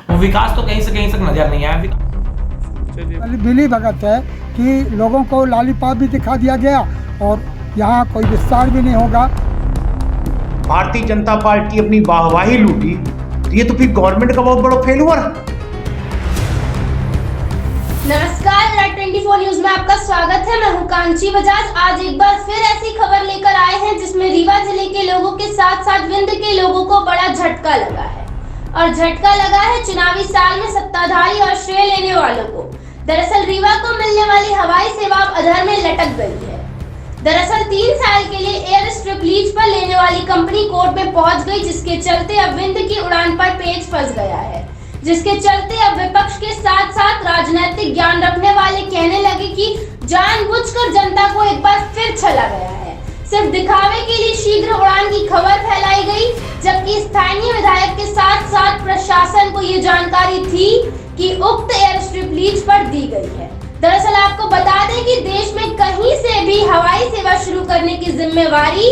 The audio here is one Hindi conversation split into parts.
वो विकास तो कहीं से नजर नहीं आया। बिली भगत है कि लोगों को लॉलीपॉप भी दिखा दिया गया और यहाँ कोई विस्तार भी नहीं होगा। भारतीय जनता पार्टी अपनी वाहवाही लूटी, तो ये तो फिर गवर्नमेंट का बहुत बड़ा फेल्यूर है। नमस्कार, राइट 24 न्यूज में आपका स्वागत है। मैं हूं कांची बजाज। आज एक बार फिर ऐसी खबर लेकर आए हैं जिसमें रीवा जिले के लोगों के साथ साथ विंध्य के लोगों को बड़ा झटका लगा है। और झटका लगा है चुनावी साल में सत्ताधारी और श्रेय लेने वालों को। दरअसल रीवा को मिलने वाली हवाई सेवा अब अधर में लटक गई है। दरअसल 3 साल के लिए एयर स्ट्रिप लीज पर लेने वाली कंपनी कोर्ट में पहुंच गई, जिसके चलते अब विंध्य की उड़ान पर पेच फंस गया है। जिसके चलते अब विपक्ष के साथ साथ राजनीतिक ज्ञान रखने वाले कहने लगे कि जानबूझकर जनता को एक बार फिर छला गया है। सिर्फ दिखावे के लिए शीघ्र उड़ान की खबर फैलाई गई, जबकि स्थानीय विधायक के साथ साथ प्रशासन को ये जानकारी थी कि उक्त एयर स्ट्रिप लीज पर दी गई है। दरअसल आपको बता दें कि देश में कहीं से भी हवाई सेवा शुरू करने की जिम्मेवारी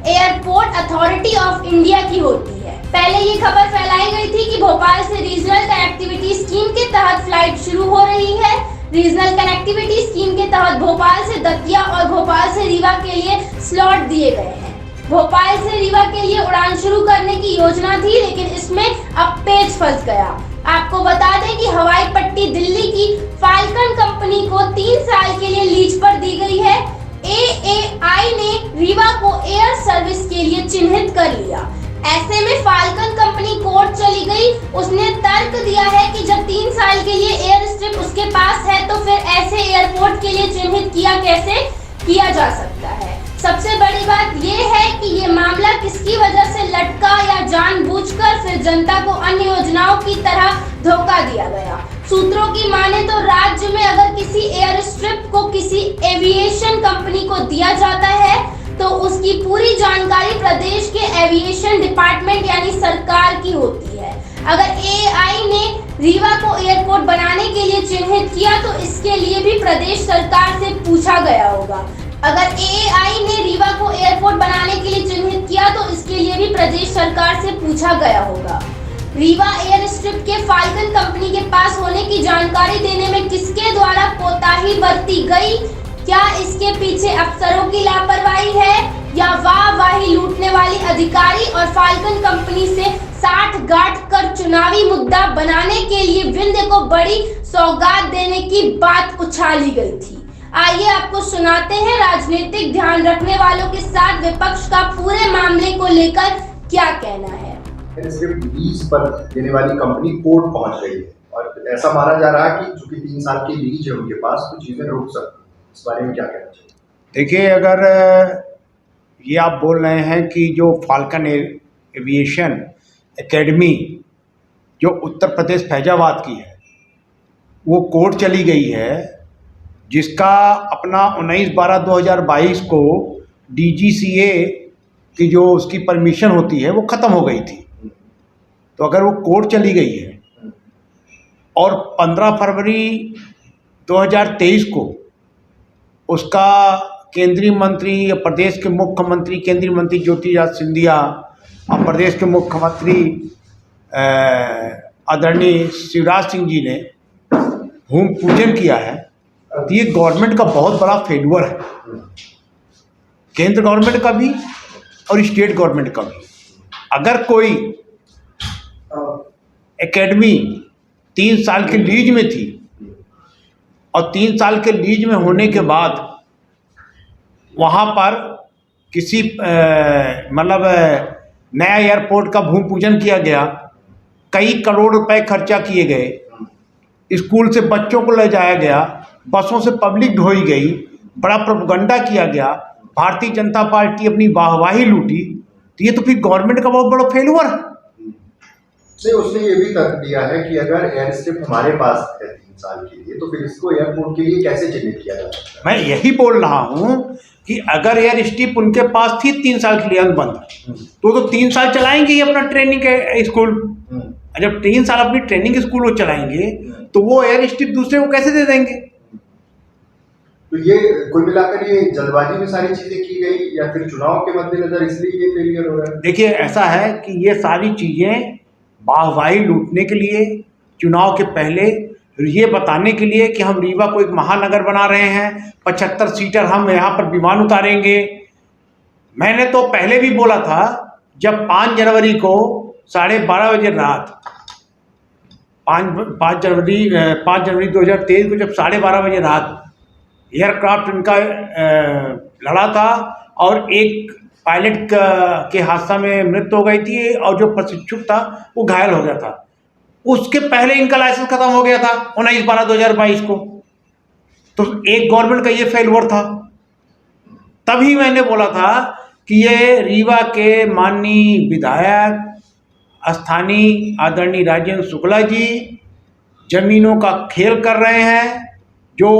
एयरपोर्ट अथॉरिटी ऑफ इंडिया की होती है। पहले ये खबर फैलाई गई थी कि भोपाल से रीजनल कनेक्टिविटी स्कीम के तहत फ्लाइट शुरू हो रही है। रीजनल कनेक्टिविटी स्कीम के तहत भोपाल से दतिया और भोपाल से रीवा के लिए स्लॉट दिए गए हैं। भोपाल से रीवा के लिए उड़ान शुरू करने की योजना थी, लेकिन इसमें अब पेच फंस गया। आपको बता दें कि हवाई पट्टी दिल्ली की फाल्कन कंपनी को 3 साल के लिए लीज पर दी गई है। AAI ने रीवा को एयर सर्विस के लिए चिन्हित कर लिया। ऐसे में फाल्कन कंपनी कोर्ट चली गई। उसने तर्क दिया है कि जब 3 साल के लिए एयर स्ट्रिप उसके पास है तो फिर ऐसे एयरपोर्ट के लिए चिन्हित कैसे किया जा सकता है। सबसे बड़ी बात यह है कि ये मामला किसकी वजह से लटका या जानबूझकर फिर जनता को अन्य योजनाओं की तरह धोखा दिया गया। सूत्रों की माने तो राज्य में अगर किसी एयर स्ट्रिप को किसी एविएशन कंपनी को दिया जाता है तो उसकी पूरी जानकारी प्रदेश के एविएशन डिपार्टमेंट यानी सरकार की होती है। अगर AAI ने रीवा को एयरपोर्ट बनाने के लिए चिन्हित किया तो इसके लिए भी प्रदेश सरकार से पूछा गया होगा। अगर AAI ने रीवा को एयरपोर्ट बनाने के लिए चिन्हित किया तो इसके लिए भी प्रदेश सरकार से पूछा गया होगा। रीवा एयर स्ट्रिप के फाल्कन कंपनी के पास होने की जानकारी देने में किसके द्वारा कोताही बरती गई? क्या इसके पीछे अफसरों की लापरवाही है या वाहवाही लूटने वाली अधिकारी और फाल्कन कंपनी से साठ-गांठ कर चुनावी मुद्दा बनाने के लिए विंध्य को बड़ी सौगात देने की बात उछाली गई थी? आइए आपको सुनाते हैं राजनीतिक ध्यान रखने वालों के साथ विपक्ष का पूरे मामले को लेकर क्या कहना है। सिर्फ लीज पर देने वाली कंपनी कोर्ट पहुंच गई है और ऐसा माना जा रहा है कि चूंकि 3 साल की लीज है उनके पास, तो चीजें रुक सकती हैं। इस बारे में क्या कहना चाहिए? देखिए, अगर ये आप बोल रहे हैं कि जो फाल्कन एविएशन एकेडमी जो उत्तर प्रदेश फैजाबाद की है वो कोर्ट चली गई है, जिसका अपना 19/12/2022 को DGCA की जो उसकी परमिशन होती है वो ख़त्म हो गई थी। तो अगर वो कोर्ट चली गई है और 15 फरवरी 2023 को उसका केंद्रीय मंत्री, प्रदेश के मुख्यमंत्री केंद्रीय मंत्री ज्योतिरादित्य सिंधिया और प्रदेश के मुख्यमंत्री आदरणीय शिवराज सिंह जी ने भूमि पूजन किया है, तो ये गवर्नमेंट का बहुत बड़ा फेल्यूर है, केंद्र गवर्नमेंट का भी और स्टेट गवर्नमेंट का भी। अगर कोई एकेडमी 3 साल के लीज में थी और 3 साल के लीज में होने के बाद वहाँ पर किसी मतलब नया एयरपोर्ट का भूमि पूजन किया गया, कई करोड़ रुपए खर्चा किए गए, स्कूल से बच्चों को ले जाया गया, बसों से पब्लिक ढोई गई, बड़ा प्रोपगंडा किया गया, भारतीय जनता पार्टी अपनी वाहवाही लूटी, तो ये तो फिर गवर्नमेंट का बहुत बड़ा फेल्यूर है। नहीं, उसने ये भी तर्क दिया है कि अगर एयर स्ट्रिप हमारे पास है 3 साल के लिए, तो फिर इसको एयरपोर्ट के लिए कैसे चिन्हित किया जा सकता है? मैं यही बोल रहा हूँ कि अगर एयर स्ट्रिप उनके पास थी 3 साल के लिए अनुबंध, तो 3 साल चलाएंगे ही अपना ट्रेनिंग के स्कूल। जब 3 साल अपनी ट्रेनिंग स्कूल वो चलाएंगे तो वो एयर स्ट्रिप दूसरे को कैसे दे देंगे? तो ये कुल मिलाकर ये जल्दबाजी में सारी चीजें की गई या फिर चुनाव के मद्देनजर इसलिए ये फेलियर हो रहा है? देखिए, ऐसा है कि ये सारी चीज़ें वाहवाही लूटने के लिए चुनाव के पहले ये बताने के लिए कि हम रीवा को एक महानगर बना रहे हैं, 75 सीटर हम यहाँ पर विमान उतारेंगे। मैंने तो पहले भी बोला था, जब 5 जनवरी को 12:30 बजे रात 5 जनवरी 2023 को जब 12:30 बजे रात एयरक्राफ्ट इनका लड़ा था और एक पायलट के हादसा में मृत्यु हो गई थी और जो प्रशिक्षुक था वो घायल हो गया था, उसके पहले इनका लाइसेंस खत्म हो गया था 19/12/2022 को। तो एक गवर्नमेंट का ये फेल्योर था। तभी मैंने बोला था कि ये रीवा के माननीय विधायक स्थानीय आदरणीय राजेंद्र शुक्ला जी जमीनों का खेल कर रहे हैं। जो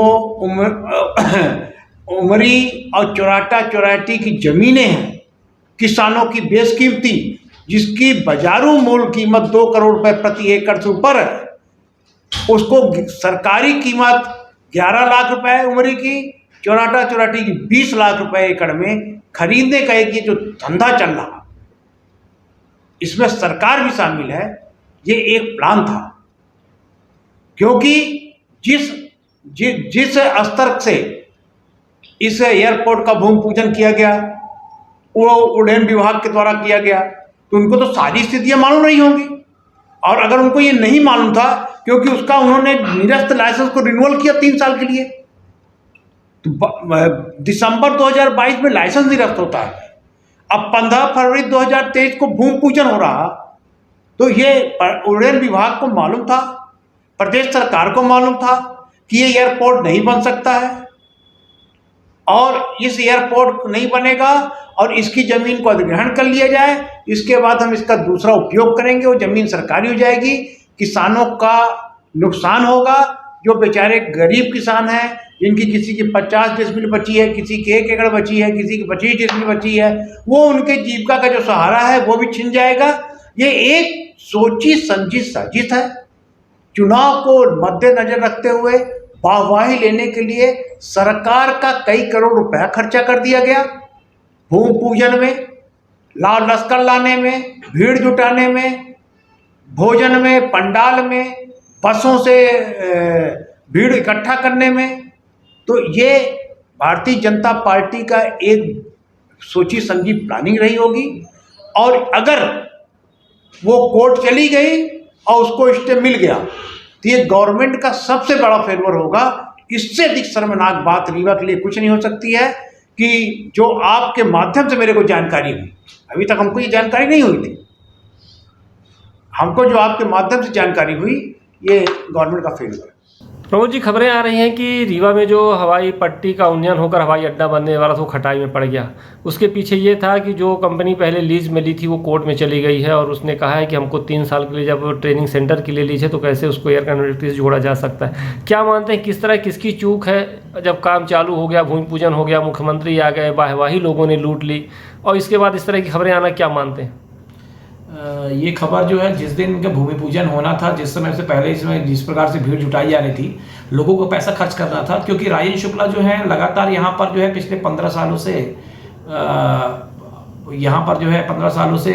उमरी और चौराटी की जमीनें हैं किसानों की बेशकीमती, जिसकी बाजारू मूल कीमत 2 करोड़ रुपए प्रति एकड़ से ऊपर है, उसको सरकारी कीमत 11 लाख रुपए उमरी की, चौराटी की 20 लाख रुपए एकड़ में खरीदने का एक ये जो धंधा चल रहा, इसमें सरकार भी शामिल है। ये एक प्लान था, क्योंकि जिस स्तर से इस एयरपोर्ट का भूमि पूजन किया गया वो उड्डयन विभाग के द्वारा किया गया, तो उनको तो सारी स्थितियां मालूम नहीं होंगी। और अगर उनको ये नहीं मालूम था, क्योंकि उसका उन्होंने निरस्त लाइसेंस को रिन्यूअल किया 3 साल के लिए, तो दिसंबर 2022 में लाइसेंस निरस्त होता है। अब 15 फरवरी 2023 को भूमि पूजन हो रहा, तो ये उड्डयन विभाग को मालूम था, प्रदेश सरकार को मालूम था कि ये एयरपोर्ट नहीं बन सकता है और इस एयरपोर्ट नहीं बनेगा और इसकी ज़मीन को अधिग्रहण कर लिया जाए, इसके बाद हम इसका दूसरा उपयोग करेंगे, वो ज़मीन सरकारी हो जाएगी, किसानों का नुकसान होगा। जो बेचारे गरीब किसान हैं, जिनकी किसी की 50 डिसमिल बची है, किसी की 1 एकड़ बची है, किसी की 25 डिसमिल बची है, वो उनके जीविका का जो सहारा है वो भी छिन जाएगा। ये एक सोची समझी साजिश है। चुनाव को मद्देनजर रखते हुए वाहवाही लेने के लिए सरकार का कई करोड़ रुपया खर्चा कर दिया गया भूमि पूजन में, लाल लश्कर लाने में, भीड़ जुटाने में, भोजन में, पंडाल में, बसों से भीड़ इकट्ठा करने में। तो ये भारतीय जनता पार्टी का एक सोची समझी प्लानिंग रही होगी। और अगर वो कोर्ट चली गई और उसको स्टे मिल गया, तो ये गवर्नमेंट का सबसे बड़ा फेल्योर होगा। इससे अधिक शर्मनाक बात रीवा के लिए कुछ नहीं हो सकती है कि जो आपके माध्यम से मेरे को जानकारी हुई, अभी तक हमको ये जानकारी नहीं हुई थी, हमको जो आपके माध्यम से जानकारी हुई, ये गवर्नमेंट का फेल्योर है। प्रमोद जी, खबरें आ रही हैं कि रीवा में जो हवाई पट्टी का उन्नयन होकर हवाई अड्डा बनने वाला था वो खटाई में पड़ गया। उसके पीछे ये था कि जो कंपनी पहले लीज में ली थी वो कोर्ट में चली गई है और उसने कहा है कि हमको 3 साल के लिए जब ट्रेनिंग सेंटर के लिए लीज है तो कैसे उसको एयर कनेक्टिविटी से जोड़ा जा सकता है। क्या मानते हैं, किस तरह किसकी चूक है? जब काम चालू हो गया, भूमि पूजन हो गया, मुख्यमंत्री आ गए, वाहवाही लोगों ने लूट ली और इसके बाद इस तरह की खबरें आना, क्या मानते हैं? ये खबर जो है, जिस दिन इनका भूमि पूजन होना था, जिस समय से पहले इसमें जिस प्रकार से भीड़ जुटाई जा रही थी, लोगों को पैसा खर्च करना था, क्योंकि राजेंद्र शुक्ला जो है लगातार यहाँ पर जो है पिछले 15 सालों से यहाँ पर जो है 15 सालों से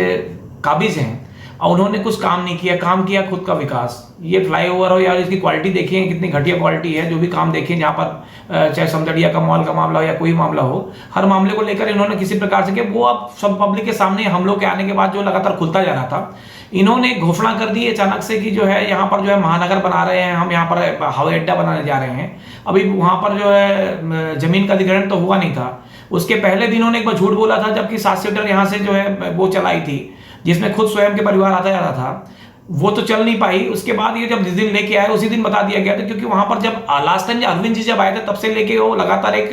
काबिज हैं और उन्होंने कुछ काम नहीं किया। काम किया खुद का विकास। ये फ्लाईओवर हो या इसकी क्वालिटी देखिए कितनी घटिया क्वालिटी है। जो भी काम देखें जहाँ पर चाहे समझड़िया का मॉल का मामला हो या कोई मामला हो, हर मामले को लेकर इन्होंने किसी प्रकार से किया। वो अब सब पब्लिक के सामने हम लोग के आने के बाद जो लगातार खुलता जा रहा था, इन्होंने घोषणा कर दी अचानक से कि जो है यहाँ पर जो है महानगर बना रहे हैं, हम यहाँ पर हवाई अड्डा बनाने जा रहे हैं। अभी वहाँ पर जो है जमीन का अधिग्रहण तो हुआ नहीं था। उसके पहले दिन उन्होंने एक बार झूठ बोला था, जबकि 7 सीटर यहाँ से जो है वो चलाई थी, जिसमें खुद स्वयं के परिवार आता जाता था, वो तो चल नहीं पाई। उसके बाद ये जब जिस दिन लेके आए उसी दिन बता दिया गया था, क्योंकि वहां पर जब लास्ट टाइम अरविंद जी जब आए थे तब से लेके वो लगातार एक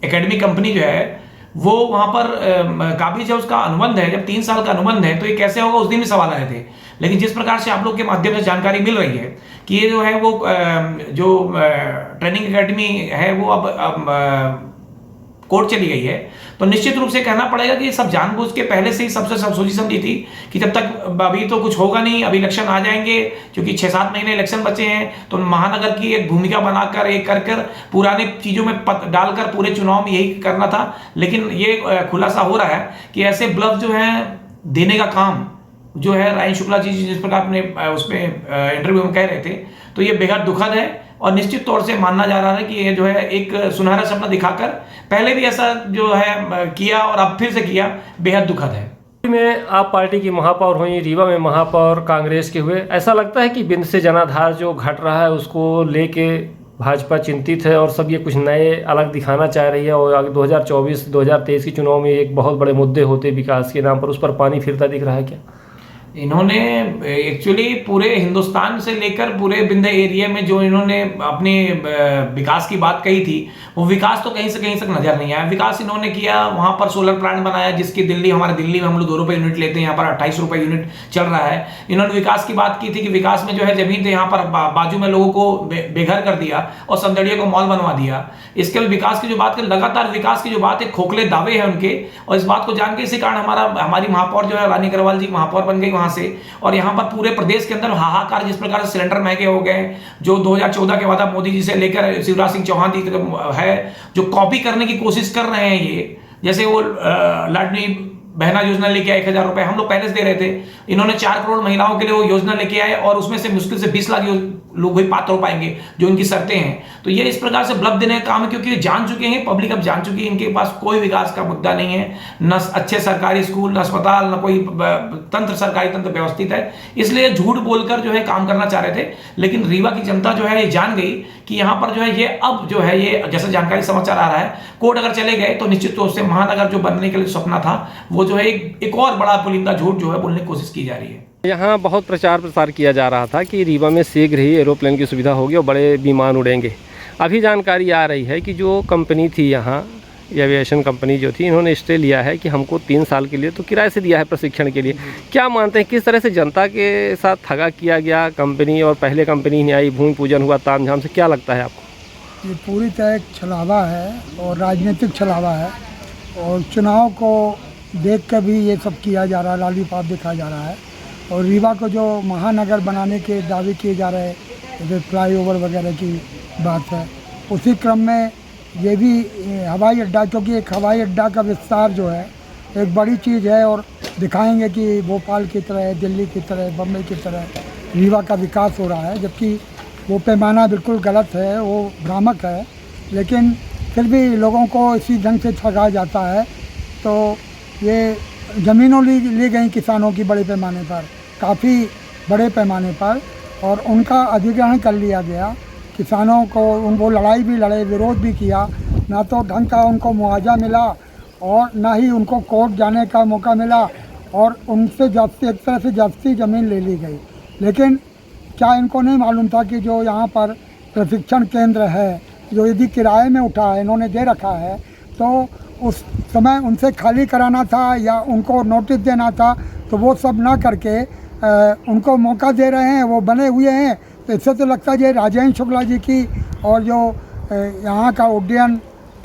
एकेडमी कंपनी जो है वो वहां पर काबिज है, उसका अनुबंध है। जब 3 साल का अनुबंध है तो ये कैसे होगा, उस दिन भी सवाल आए थे। लेकिन जिस प्रकार से आप लोग के माध्यम से जानकारी मिल रही है कि ये जो है वो जो ट्रेनिंग एकेडमी है वो अब कोर्ट चली गई है, तो निश्चित रूप से कहना पड़ेगा कि सब जानबूझ के पहले से ही सबसे सब सोची समझी थी कि जब तक अभी तो कुछ होगा नहीं, अभी इलेक्शन आ जाएंगे, क्योंकि 6-7 महीने इलेक्शन बचे हैं, तो महानगर की एक भूमिका बनाकर एक कर पुराने चीजों में डालकर पूरे चुनाव में यही करना था। लेकिन ये खुलासा हो रहा है कि ऐसे ब्लफ जो है देने का काम जो है रायन शुक्ला जी जिस प्रकार अपने उसमें इंटरव्यू में कह रहे थे, तो ये बेहद दुखद है और निश्चित तौर से मानना जा रहा है कि ये जो है एक सुनहरा सपना दिखाकर पहले भी ऐसा जो है किया और अब फिर से किया, बेहद दुखद है। में आप पार्टी की महापौर हुई, रीवा में महापौर कांग्रेस के हुए, ऐसा लगता है कि बिंद से जनाधार जो घट रहा है उसको लेके भाजपा चिंतित है और सब ये कुछ नए अलग दिखाना चाह रही है और 2024-2023 के चुनाव में एक बहुत बड़े मुद्दे होते विकास के नाम पर, उस पर पानी फिरता दिख रहा है क्या? इन्होंने एक्चुअली पूरे हिंदुस्तान से लेकर पूरे बिंद एरिया में जो इन्होंने अपने विकास की बात कही थी, वो विकास तो कहीं से कहीं तक नजर नहीं आया। विकास इन्होंने किया, वहां पर सोलर प्लांट बनाया जिसकी हमारे दिल्ली में हम लोग 2 रुपये यूनिट लेते हैं, यहाँ पर 28 रुपये यूनिट चल रहा है। इन्होंने विकास की बात की थी कि विकास में जो है जमीन यहाँ पर बाजू में लोगों को बेघर कर दिया और समदड़िया को मॉल बनवा दिया। इसके बाद विकास की जो बात करें, लगातार विकास की जो बात है, खोखले दावे हैं उनके, और इस बात को जान के इसी कारण हमारी महापौर जो है रानी अग्रवाल जी महापौर बन गई वहां से। और यहाँ पर पूरे प्रदेश के अंदर हाहाकार, जिस प्रकार से सिलेंडर महंगे हो गए, जो 2014 के बाद मोदी जी से लेकर शिवराज सिंह चौहान जी तक है, जो कॉपी करने की कोशिश कर रहे हैं ये, जैसे वो लाडली बहना योजना लेके आए 1000 रुपए, हम लोग पहले से दे रहे थे। इन्होंने 4 करोड़ महिलाओं के लिए वो योजना लेके आए और उसमें से मुश्किल से 20 लाख लोग ही पात्र हो पाएंगे जो इनकी शर्तें हैं। तो ये इस प्रकार से ब्लफ देने का काम है, क्योंकि जान चुके हैं, पब्लिक अब जान चुकी है, इनके पास कोई विकास का मुद्दा नहीं है, न अच्छे सरकारी स्कूल, न अस्पताल, न कोई तंत्र, सरकारी तंत्र व्यवस्थित है। इसलिए झूठ बोलकर जो है काम करना चाह रहे थे। लेकिन रीवा की जनता जो है ये जान गई कि यहाँ पर जो है ये अब जो है ये जैसा जानकारी समाचार आ रहा है, कोर्ट अगर चले गए तो निश्चित तौर से महानगर जो बनने के लिए सपना था वो जो है एक और बड़ा पुलिंदा झूठ जो है बोलने की कोशिश की जा रही है। यहाँ बहुत प्रचार प्रसार किया जा रहा था कि रीवा में शीघ्र ही एरोप्लेन की सुविधा होगी और बड़े विमान उड़ेंगे। अभी जानकारी आ रही है कि जो कंपनी थी यहाँ, एविएशन कंपनी जो थी, इन्होंने स्टे लिया है कि हमको 3 साल के लिए तो किराए से दिया है प्रशिक्षण के लिए। क्या मानते हैं किस तरह से जनता के साथ ठगा किया गया कंपनी, और पहले कंपनी नहीं आई, भूमि पूजन हुआ तामझाम से, क्या लगता है आपको? ये पूरी तरह छलावा है और राजनीतिक छलावा है, और चुनाव को देख कर भी ये सब किया जा रहा है, लालीपाप दिखाया जा रहा है। और रीवा को जो महानगर बनाने के दावे किए जा रहे हैं, जैसे फ्लाईओवर वगैरह की बात है, उसी क्रम में ये भी हवाई अड्डा, क्योंकि एक हवाई अड्डा का विस्तार जो है एक बड़ी चीज़ है, और दिखाएंगे कि भोपाल की तरह, दिल्ली की तरह, बम्बई की तरह रीवा का विकास हो रहा है, जबकि वो पैमाना बिल्कुल गलत है, वो भ्रामक है। लेकिन फिर भी लोगों को इसी ढंग से ठगा जाता है। तो ये ज़मीनों ली गई किसानों की बड़े पैमाने पर, काफ़ी बड़े पैमाने पर, और उनका अधिग्रहण कर लिया गया। किसानों को उनको लड़ाई भी लड़े, विरोध भी किया, ना तो ढंग का उनको मुआवजा मिला और ना ही उनको कोर्ट जाने का मौका मिला, और उनसे जाती, एक तरह से जाती ज़मीन ले ली गई। लेकिन क्या इनको नहीं मालूम था कि जो यहाँ पर प्रशिक्षण केंद्र है, जो यदि किराए में उठा है, इन्होंने दे रखा है, तो उस समय उनसे खाली कराना था या उनको नोटिस देना था, तो वो सब ना करके उनको मौका दे रहे हैं, वो बने हुए हैं। तो इससे तो लगता है राजेंद्र शुक्ला जी की और जो यहाँ का उड्डयन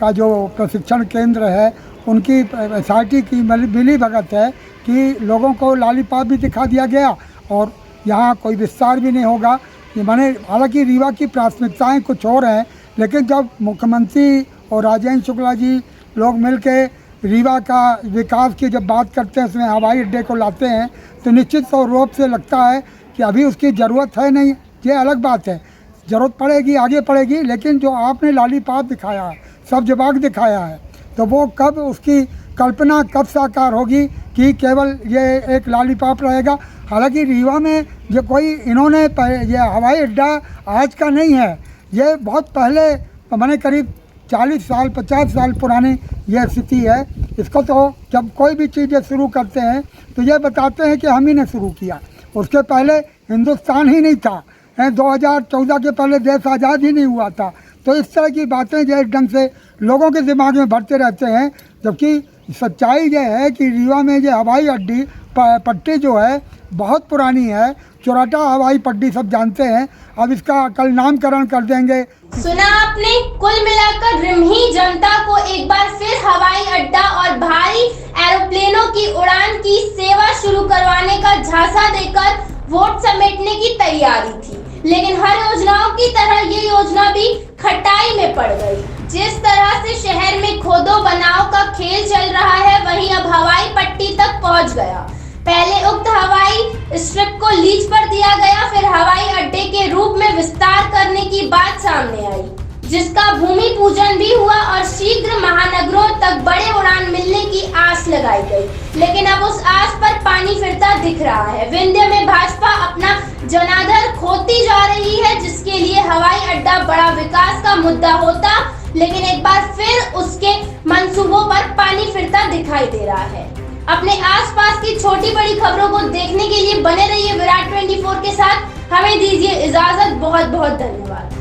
का जो प्रशिक्षण केंद्र है, उनकी एसआरटी की मिली भगत है कि लोगों को लालीपाप भी दिखा दिया गया और यहाँ कोई विस्तार भी नहीं होगा। ये माने, हालांकि रीवा की प्राथमिकताएं कुछ और हैं, लेकिन जब मुख्यमंत्री और राजेंद्र शुक्ला जी लोग मिलके रीवा का विकास की जब बात करते हैं, उसमें हवाई अड्डे को लाते हैं, तो निश्चित रूप से लगता है कि अभी उसकी ज़रूरत है नहीं। ये अलग बात है, ज़रूरत पड़ेगी, आगे पड़ेगी, लेकिन जो आपने लालीपाप दिखाया है, सब जवाब दिखाया है, तो वो कब उसकी कल्पना कब साकार होगी कि केवल ये एक लालीपाप रहेगा। हालांकि रीवा में जो कोई इन्होंने ये हवाई अड्डा आज का नहीं है, ये बहुत पहले, मैंने करीब 40 साल 50 साल पुरानी ये स्थिति है। इसको तो जब कोई भी चीज़ें शुरू करते हैं तो ये बताते हैं कि हम ही ने शुरू किया, उसके पहले हिंदुस्तान ही नहीं था, 2014 के पहले देश आज़ाद ही नहीं हुआ था। तो इस तरह की बातें जो ढंग से लोगों के दिमाग में भरते रहते हैं, जबकि सच्चाई ये है कि रीवा में ये हवाई अड्डी पट्टी जो है बहुत पुरानी है, चौराटा हवाई पट्टी सब जानते हैं। अब इसका कल नामकरण कर देंगे। सुना आपने, कुल मिलाकर रिमही जनता को एक बार फिर हवाई अड्डा और भारी एरोप्लेनों की उड़ान की सेवा शुरू करवाने का झांसा देकर वोट समेटने की तैयारी थी। लेकिन हर योजनाओं की तरह ये योजना भी खटाई में पड़ गई। जिस तरह से शहर में खोदो बनाओ का खेल चल रहा है, वहीं अब हवाई पट्टी तक पहुंच गया। पहले उक्त हवाई स्ट्रिप को लीज पर दिया गया, फिर हवाई अड्डे के रूप में विस्तार करने की बात सामने आई, जिसका भूमि पूजन भी हुआ और शीघ्र महानगरों तक बड़े उड़ान मिलने की आस लगाई गई। लेकिन अब उस आस पर पानी फिरता दिख रहा है। विंध्य में भाजपा अपना जनाधार खोती जा रही है, जिसके लिए हवाई अड्डा बड़ा विकास का मुद्दा होता, लेकिन एक बार फिर उसके मंसूबों पर पानी फिरता दिखाई दे रहा है। अपने आसपास की छोटी बड़ी खबरों को देखने के लिए बने रहिए विराट 24 के साथ। हमें दीजिए इजाजत। बहुत बहुत धन्यवाद।